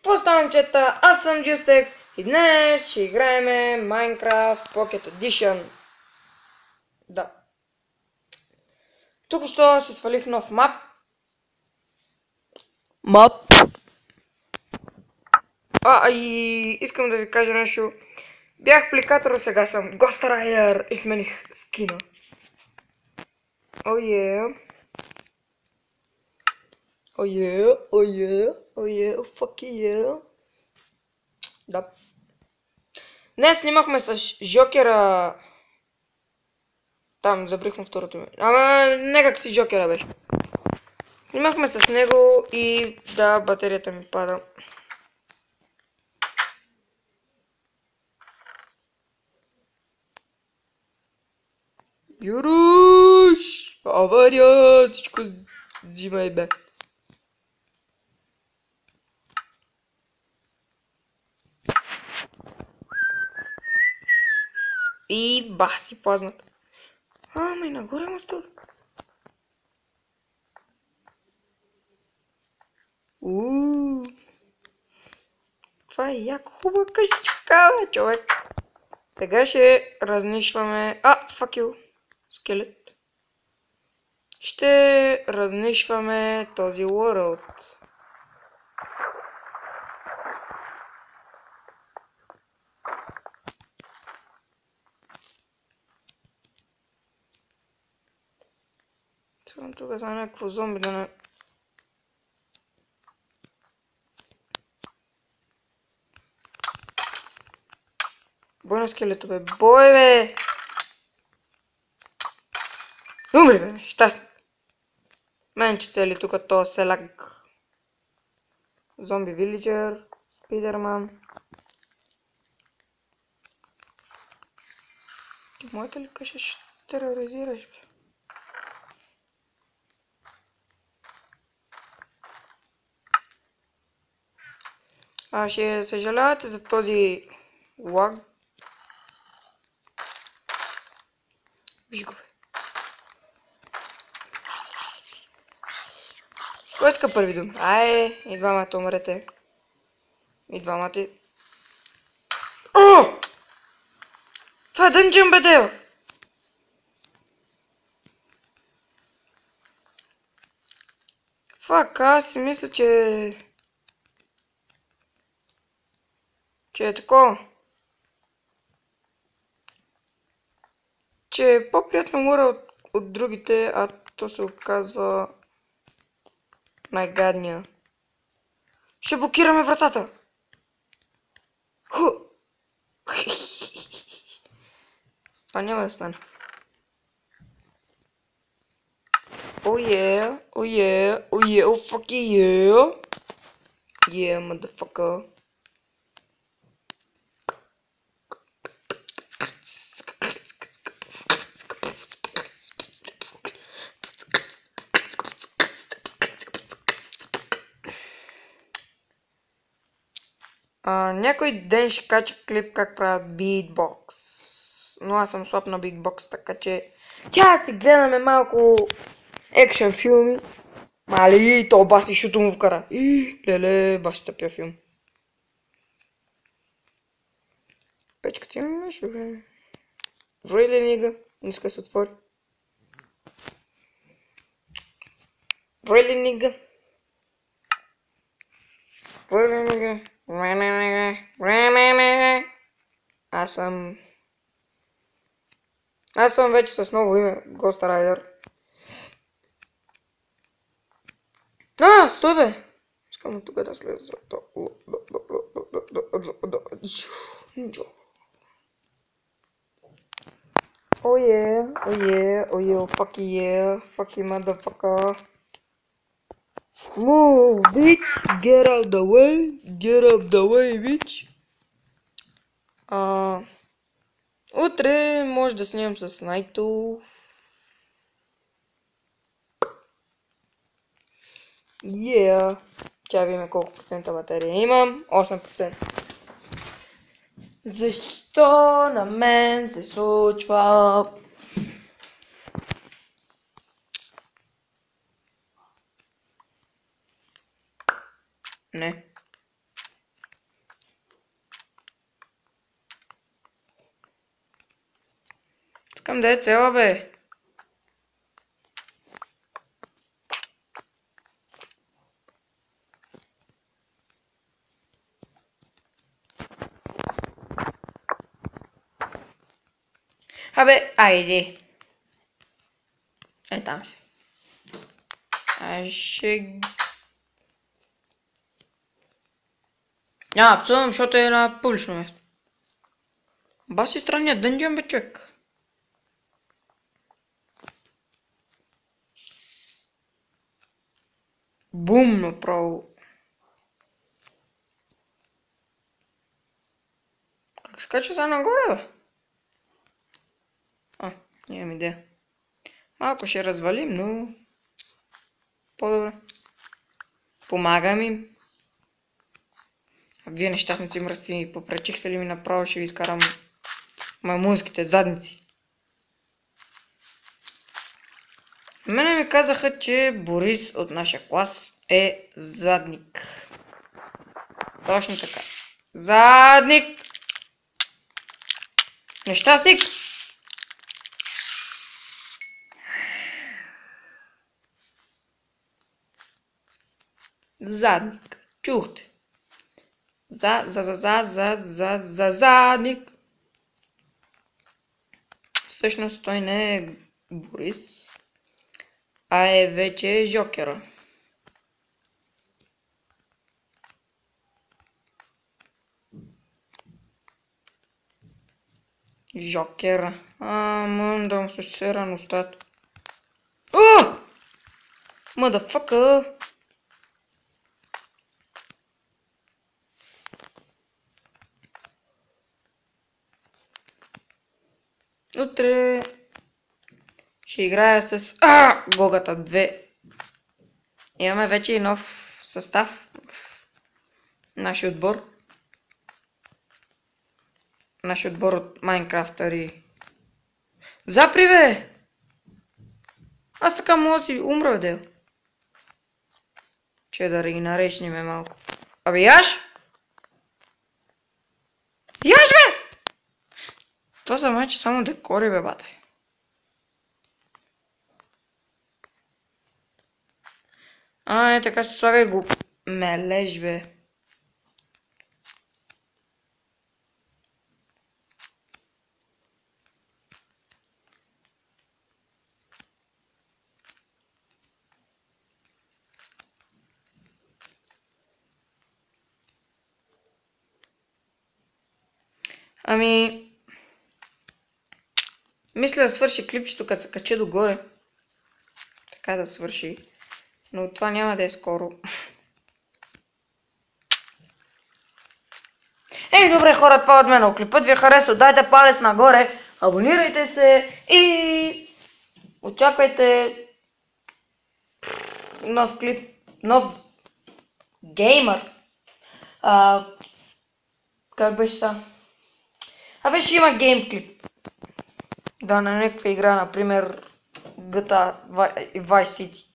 Какво става, момчета? Аз съм Justex и днес ще играем Minecraft Pocket Edition. Да. Тук що си свалих нов мап. И искам да ви кажа нещо. Бях апликатор, сега съм Ghost Rider и смених скина. Fuck yeah. Да. Днес снимахме с Жокера. Там забрихме второто ми. Ама некак си Жокера беше. Снимахме с него и да, батерията ми пада. Юруш! Авария! Всичко взимай, бе. И баси познат. Ама и нагоре му става. Това е яко хубава къщичка, бе, човек. Сега ще разнищваме... fuck you. Скелет. Ще разнищваме този world. Съм тук за някакво зомби да не... Бой на скелето, бе. Бой, бе! Умри, бе, щастник. Мен че цели тук то селак. Зомби вилиджер, спидерман. Моята ли къща ще тероризираш, бе? Ще съжалявате за този лаг. Виж го, бе. Кой иска първи дум? И двамата умрете. И двамата... О! Това е дънджън, бе, Део! Фак, аз си мисля, че е такова. Че е по-приятно мора от другите, а то се оказва най-гадния. Ще блокираме вратата! Това няма да стане. Fuck yeah! Yeah, motherfucker! Някой ден ще кача клип как правят битбокс. Но аз съм слаб на битбокс, така че... Тя си гледаме малко екшен филми. Мали, то баси шуто му вкара. Леле, баси тъпия филм. Печката има нещо, бе. Врели нига, не иска да се отвори. Врели нига. Аз съм вече с ново име, Ghost Rider. Стой, бе! Искам тук да слеза. Fuck you, motherfucker. Move, bitch! Get out the way, bitch! Утре може да снимам с Найто. Тя видим колко процента батерия имам. 8%. Защо на мен се случва? Не. Към да е цела, бе. Абе, айде. Е, там ще. Ай, ще... Няма псувам, защото е на публично място. Баси странният дънжен, бе, човек. Бум, направо. Как скача сега нагоре, бе? Нямам идея. Малко ще развалим, но... По-добре. Помагам им. А вие нещастници мръсти, попречихте ли ми направо, ще ви изкарам маймунските задници. Мене ми казаха, че Борис от нашия клас е задник. Точно така. Задник! Нещастник! Задник. Чухте. Задник. Всъщност той не е Борис, а е вече Жокера. Жокера. Мън да му се сера на устата. Motherfucker! Утре ще играя с Гогата 2. Имаме вече и нов състав в нашия отбор. Нашия отбор от Майнкрафтъри. Запри, бе! Аз така мога да си умра, дел. Че да ги наречни ме малко. Абе, яш? Яш, бе! Това са мачи само декори, бе, бате. Така се слагай го мележ, бе. Мисля да свърши клипчето, като се каче догоре. Така да свърши. Но това няма да е скоро. Добре, хора, това от мен. Ако клипът ви е харесал, дайте палец нагоре, абонирайте се и очаквайте нов клип, нов геймър. Как беше са? Ще има гейм клип. Да, на някаква игра, например GTA Vice City.